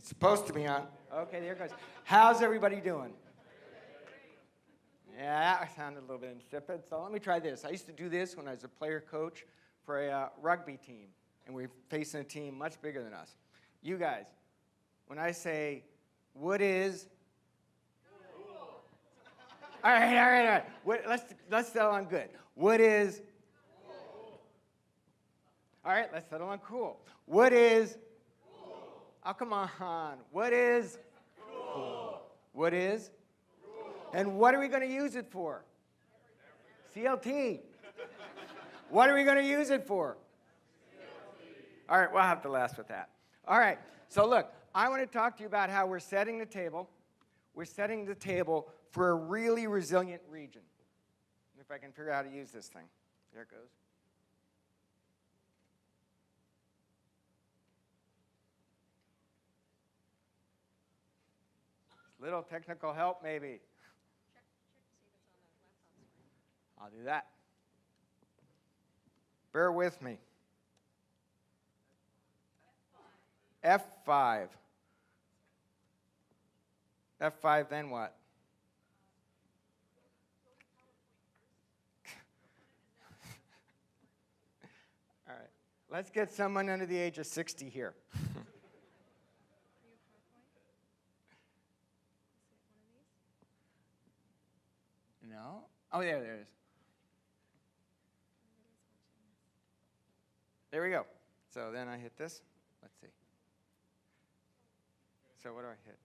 It's supposed to be on. Okay, there it goes. How's everybody doing? Yeah, that sounded a little bit insipid. So let me try this. I used to do this when I was a player coach for a rugby team, and we were facing a team much bigger than us. You guys, when I say, what is? Cool. All right. Let's settle on good. What is? Cool. All right, let's settle on cool. What is? Cool. Oh, come on. What is? Cool. What is? Cool. And what are we going to use it for? CLT. What are we going to use it for? CLT. All right, we'll have to last with that. All right, so look, I want to talk to you about how we're setting the table. We're setting the table for a really resilient region. If I can figure out how to use this thing. There it goes. Little technical help, maybe. Check to see if it's on the laptop screen. I'll do that. Bear with me. F5. F5, then what? All right. Let's get someone under the age of 60 here. No? Oh, there it is. There we go. So then I hit this. Let's see. So what do I hit?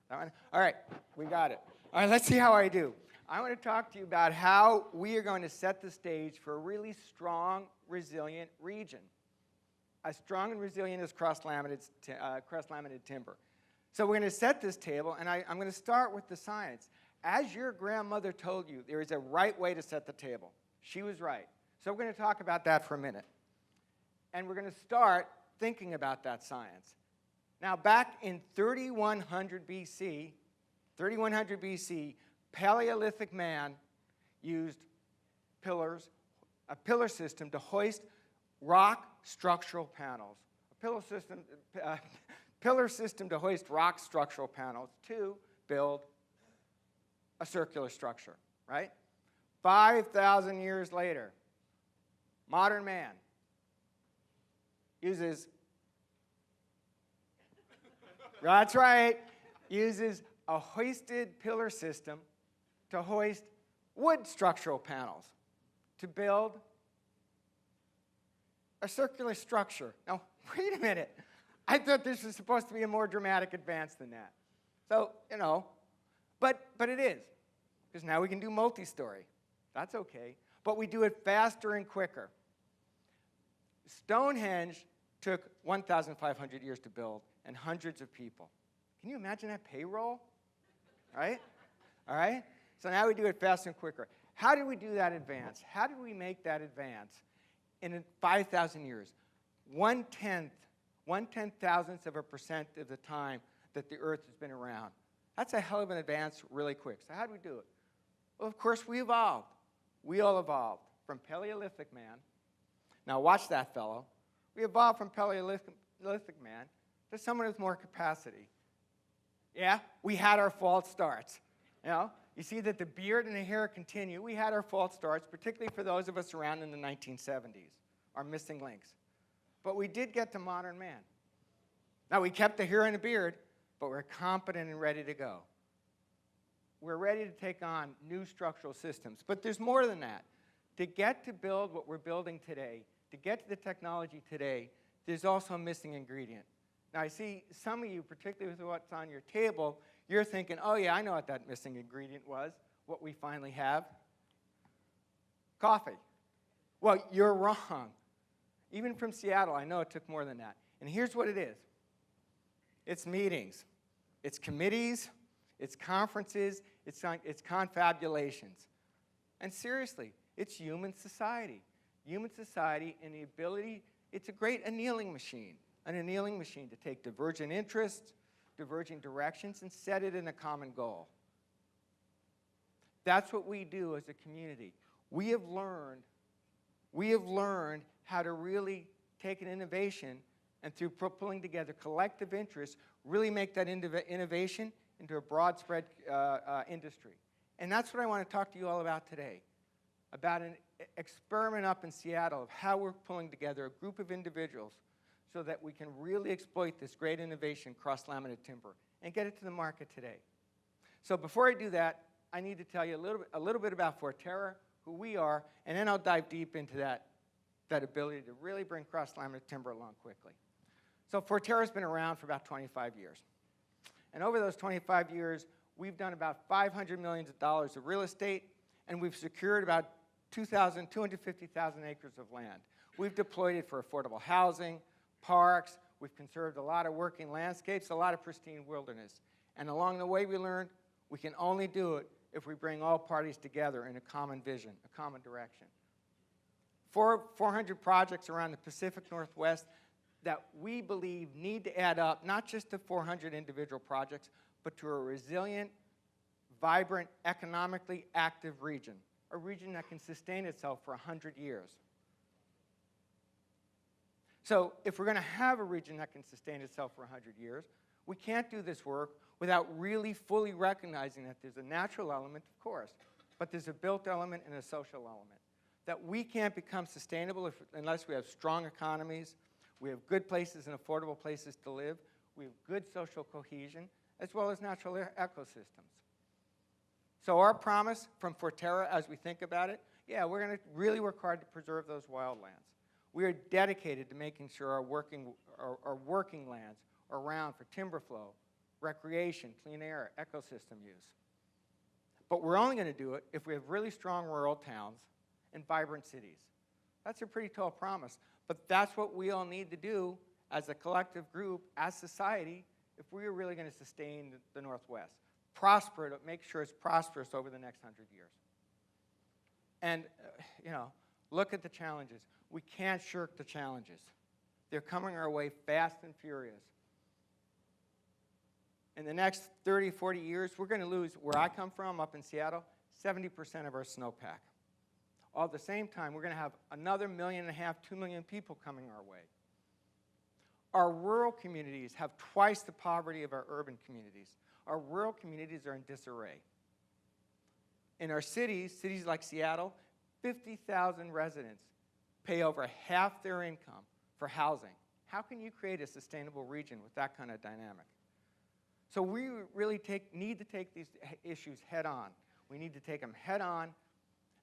That one? All right, we got it. All right, let's see how I do. I want to talk to you about how we are going to set the stage for a really strong, resilient region. As strong and resilient as cross-laminated timber. So we're going to set this table, and I'm going to start with the science. As your grandmother told you, there is a right way to set the table. She was right. So we're going to talk about that for a minute. And we're going to start thinking about that science. Now, back in 3100 BC, Paleolithic man used pillars, a pillar system to hoist rock structural panels. A pillar system to hoist rock structural panels to build a circular structure, right? 5,000 years later, modern man uses, that's right, uses a hoisted pillar system to hoist wood structural panels to build a circular structure. Now, wait a minute. I thought this was supposed to be a more dramatic advance than that. So, you know, but it is, because now we can do multi-story. That's okay. But we do it faster and quicker. Stonehenge took 1,500 years to build and hundreds of people. Can you imagine that payroll? Right? All right? So now we do it faster and quicker. How did we do that advance? How did we make that advance in 5,000 years? 1/10,000th of a percent of the time that the Earth has been around. That's a hell of an advance really quick. So how did we do it? Well, of course, we evolved. We all evolved from Paleolithic man. Now watch that fellow. We evolved from Paleolithic man to someone with more capacity. Yeah, we had our false starts. You know, you see that the beard and the hair continue. We had our false starts, particularly for those of us around in the 1970s, our missing links. But we did get to modern man. Now, we kept the hair and the beard, but we're competent and ready to go. We're ready to take on new structural systems. But there's more than that. To get to build what we're building today, to get to the technology today, there's also a missing ingredient. Now, I see some of you, particularly with what's on your table, you're thinking, oh, yeah, I know what that missing ingredient was, what we finally have. Coffee. Well, you're wrong. Even from Seattle, I know it took more than that. And here's what it is. It's meetings. It's committees. It's conferences. It's confabulations. And seriously, it's human society. Human society and the ability, it's a great annealing machine. An annealing machine to take divergent interests, diverging directions, and set it in a common goal. That's what we do as a community. We have learned how to really take an innovation and through pulling together collective interests, really make that innovation into a broad spread industry. And that's what I want to talk to you all about today, about an experiment up in Seattle of how we're pulling together a group of individuals so that we can really exploit this great innovation, cross-laminated timber, and get it to the market today. So before I do that, I need to tell you a little bit about Forterra, who we are, and then I'll dive deep into that ability to really bring cross-laminated timber along quickly. So Forterra's been around for about 25 years. And over those 25 years, we've done about $500 million of real estate, and we've secured about 250,000 acres of land. We've deployed it for affordable housing, parks, we've conserved a lot of working landscapes, a lot of pristine wilderness. And along the way we learned we can only do it if we bring all parties together in a common vision, a common direction. 400 projects around the Pacific Northwest that we believe need to add up, not just to 400 individual projects, but to a resilient, vibrant, economically active region, a region that can sustain itself for 100 years. So if we're going to have a region that can sustain itself for 100 years, we can't do this work without really fully recognizing that there's a natural element, of course, but there's a built element and a social element. That we can't become sustainable unless we have strong economies, we have good places and affordable places to live, we have good social cohesion, as well as natural ecosystems. So our promise from Forterra, as we think about it, yeah, we're going to really work hard to preserve those wildlands. We are dedicated to making sure our working lands are around for timber flow, recreation, clean air, ecosystem use. But we're only going to do it if we have really strong rural towns and vibrant cities. That's a pretty tall promise, but that's what we all need to do as a collective group, as society, if we are really going to sustain the Northwest. Prosper, to make sure it's prosperous over the next 100 years. And, look at the challenges. We can't shirk the challenges. They're coming our way fast and furious. In the next 30, 40 years, we're going to lose, where I come from, up in Seattle, 70% of our snowpack. All at the same time, we're going to have another 1.5 million, 2 million people coming our way. Our rural communities have twice the poverty of our urban communities. Our rural communities are in disarray. In our cities like Seattle, 50,000 residents pay over half their income for housing. How can you create a sustainable region with that kind of dynamic? So we really need to take these issues head on. We need to take them head on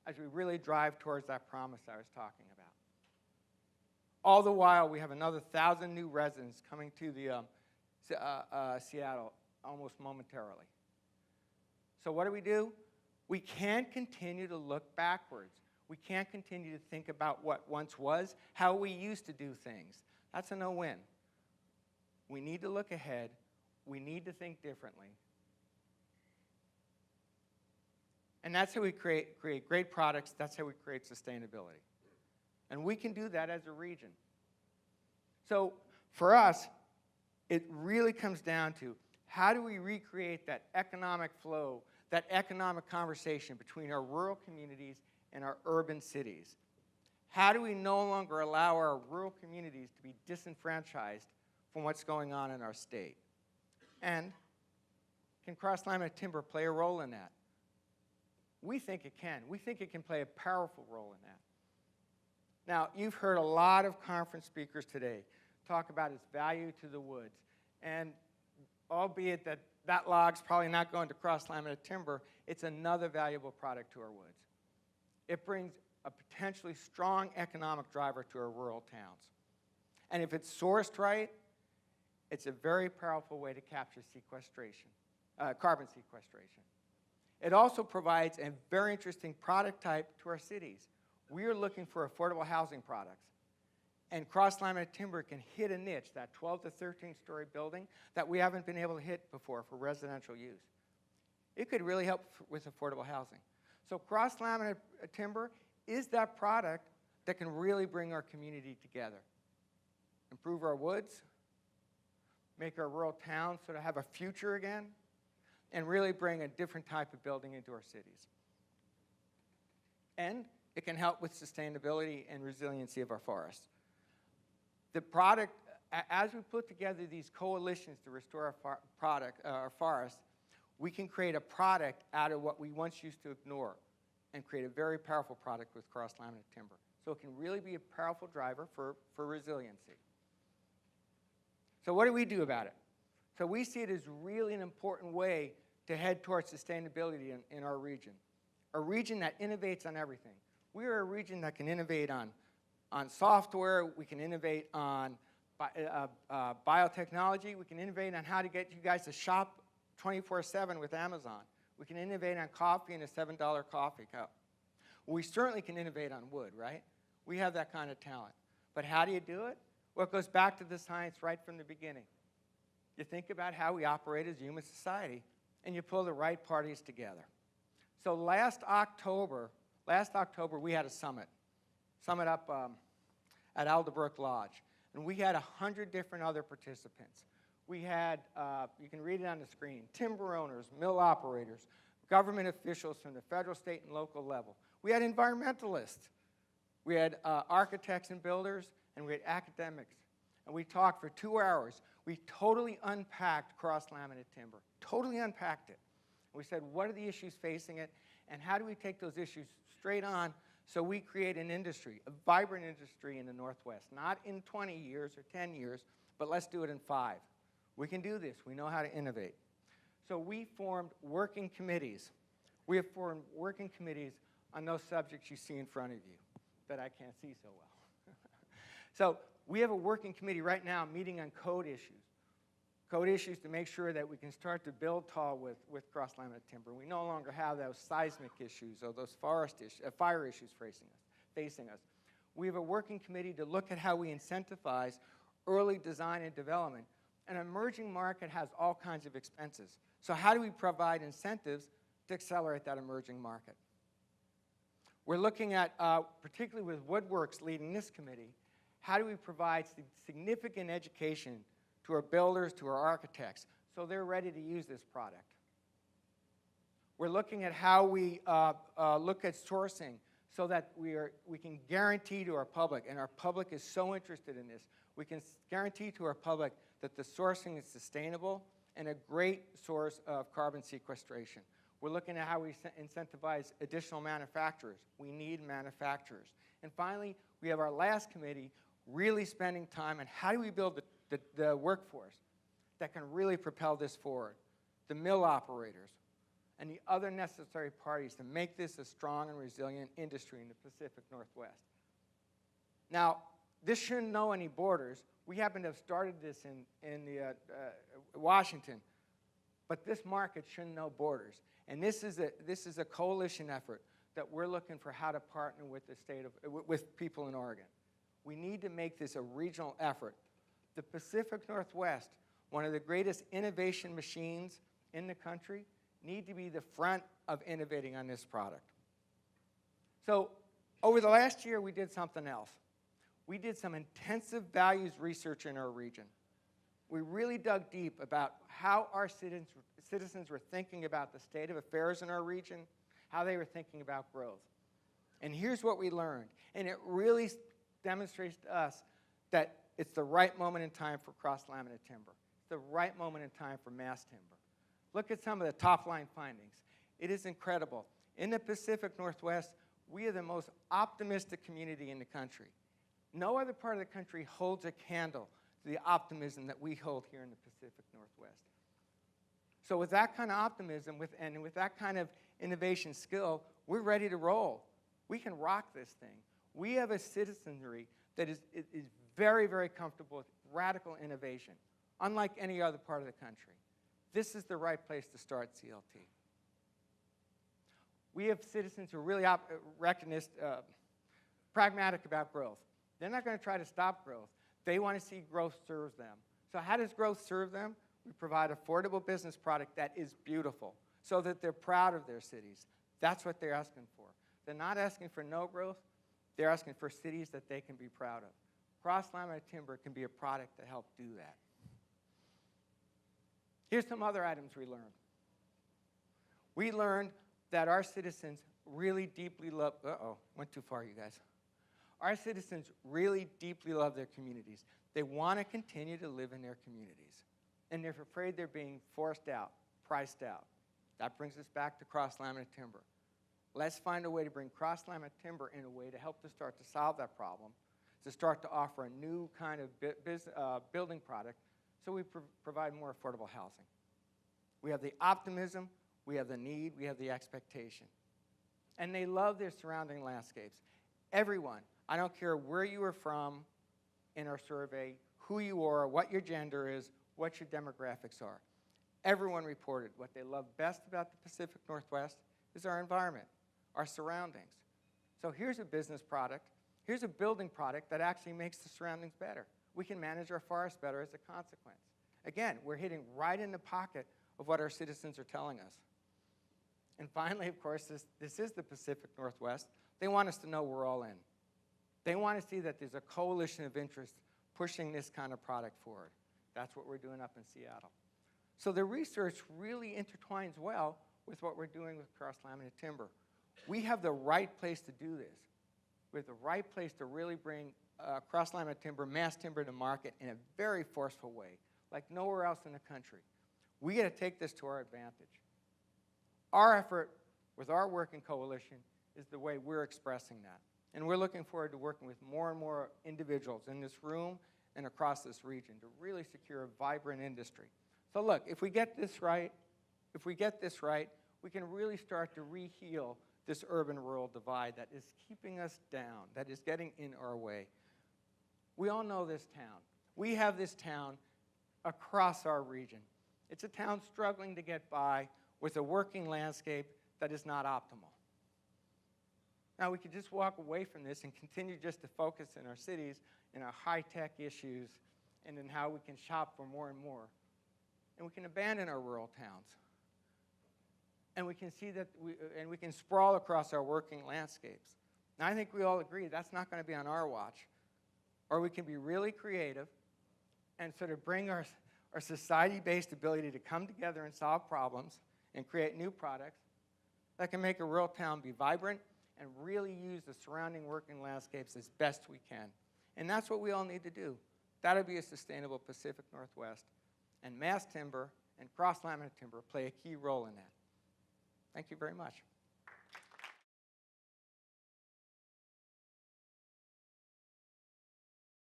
as we really drive towards that promise I was talking about. All the while, we have another 1,000 new residents coming to the Seattle almost momentarily. So what do? We can't continue to look backwards. We can't continue to think about what once was, how we used to do things. That's a no-win. We need to look ahead. We need to think differently. And that's how we create great products. That's how we create sustainability. And we can do that as a region. So for us, it really comes down to how do we recreate that economic flow, that economic conversation between our rural communities and our urban cities? How do we no longer allow our rural communities to be disenfranchised from what's going on in our state? And can cross-laminated timber play a role in that? We think it can. We think it can play a powerful role in that. Now, you've heard a lot of conference speakers today talk about its value to the woods. And albeit that log's probably not going to cross-laminated timber, it's another valuable product to our woods. It brings a potentially strong economic driver to our rural towns. And if it's sourced right, it's a very powerful way to capture carbon sequestration. It also provides a very interesting product type to our cities. We are looking for affordable housing products. And cross-laminated timber can hit a niche, that 12 to 13-story building that we haven't been able to hit before for residential use. It could really help with affordable housing. So cross-laminated timber is that product that can really bring our community together. Improve our woods, make our rural towns sort of have a future again, and really bring a different type of building into our cities. And it can help with sustainability and resiliency of our forests. The product as we put together these coalitions to restore our forests, we can create a product out of what we once used to ignore and create a very powerful product with cross-laminated timber. So it can really be a powerful driver for resiliency. So what do we do about it? So we see it as really an important way to head towards sustainability in our region. A region that innovates on everything. We are a region that can innovate on software, we can innovate on biotechnology, we can innovate on how to get you guys to shop 24/7 with Amazon. We can innovate on coffee and a $7 coffee cup. We certainly can innovate on wood, right? We have that kind of talent. But how do you do it? Well, it goes back to the science right from the beginning. You think about how we operate as a human society, and you pull the right parties together. So last October, we had a summit up at Alderbrook Lodge, and we had 100 different other participants. We had, you can read it on the screen, timber owners, mill operators, government officials from the federal, state, and local level. We had environmentalists. We had architects and builders, and we had academics. And we talked for 2 hours. We totally unpacked cross-laminated timber, totally unpacked it. We said, what are the issues facing it, and how do we take those issues straight on so we create an industry, a vibrant industry in the Northwest, not in 20 years or 10 years, but let's do it in 5. We can do this. We know how to innovate. So we formed working committees. We have formed working committees on those subjects you see in front of you that I can't see so well. So we have a working committee right now meeting on code issues to make sure that we can start to build tall with cross-laminated timber. We no longer have those seismic issues or those fire issues facing us. We have a working committee to look at how we incentivize early design and development. An emerging market has all kinds of expenses. So how do we provide incentives to accelerate that emerging market? We're looking at, particularly with Woodworks leading this committee, how do we provide significant education to our builders, to our architects, so they're ready to use this product? We're looking at how we look at sourcing so that we can guarantee to our public, and our public is so interested in this, we can guarantee to our public that the sourcing is sustainable and a great source of carbon sequestration. We're looking at how we incentivize additional manufacturers. We need manufacturers. And finally, we have our last committee really spending time on how do we build the workforce that can really propel this forward, the mill operators, and the other necessary parties to make this a strong and resilient industry in the Pacific Northwest. Now, this shouldn't know any borders. We happen to have started this in Washington, but this market shouldn't know borders. And this is a coalition effort that we're looking for how to partner with with people in Oregon. We need to make this a regional effort. The Pacific Northwest, one of the greatest innovation machines in the country, need to be the front of innovating on this product. So over the last year, we did something else. We did some intensive values research in our region. We really dug deep about how our citizens were thinking about the state of affairs in our region, how they were thinking about growth. And here's what we learned. And it really demonstrates to us that it's the right moment in time for cross-laminated timber. It's the right moment in time for mass timber. Look at some of the top-line findings. It is incredible. In the Pacific Northwest, we are the most optimistic community in the country. No other part of the country holds a candle to the optimism that we hold here in the Pacific Northwest. So with that kind of optimism and with that kind of innovation skill, we're ready to roll. We can rock this thing. We have a citizenry that is very, very comfortable with radical innovation, unlike any other part of the country. This is the right place to start CLT. We have citizens who are really pragmatic about growth. They're not going to try to stop growth. They want to see growth serve them. So how does growth serve them? We provide affordable business product that is beautiful so that they're proud of their cities. That's what they're asking for. They're not asking for no growth. They're asking for cities that they can be proud of. Cross-laminated timber can be a product to help do that. Here's some other items we learned. We learned that our citizens really deeply love, went too far, you guys. Our citizens really deeply love their communities. They want to continue to live in their communities. And they're afraid they're being forced out, priced out. That brings us back to cross-laminated timber. Let's find a way to bring cross-laminated timber in a way to help to start to solve that problem, to start to offer a new kind of building product so we provide more affordable housing. We have the optimism, we have the need, we have the expectation. And they love their surrounding landscapes. Everyone, I don't care where you are from in our survey, who you are, what your gender is, what your demographics are. Everyone reported what they love best about the Pacific Northwest is our environment, our surroundings. So here's a business product. Here's a building product that actually makes the surroundings better. We can manage our forests better as a consequence. Again, we're hitting right in the pocket of what our citizens are telling us. And finally, of course, this is the Pacific Northwest. They want us to know we're all in. They want to see that there's a coalition of interest pushing this kind of product forward. That's what we're doing up in Seattle. So the research really intertwines well with what we're doing with cross-laminated timber. We have the right place to do this. We have the right place to really bring cross-laminated timber, mass timber to market in a very forceful way, like nowhere else in the country. We got to take this to our advantage. Our effort with our working coalition is the way we're expressing that. And we're looking forward to working with more and more individuals in this room and across this region to really secure a vibrant industry. So look, if we get this right, we can really start to re-heal this urban-rural divide that is keeping us down, that is getting in our way. We all know this town. We have this town across our region. It's a town struggling to get by with a working landscape that is not optimal. Now, we could just walk away from this and continue just to focus in our cities, in our high-tech issues, and in how we can shop for more and more. And we can abandon our rural towns. And we can see that we can sprawl across our working landscapes. Now, I think we all agree that's not going to be on our watch. Or we can be really creative and sort of bring our society-based ability to come together and solve problems and create new products that can make a rural town be vibrant and really use the surrounding working landscapes as best we can. And that's what we all need to do. That'll be a sustainable Pacific Northwest. And mass timber and cross-laminated timber play a key role in that. Thank you very much.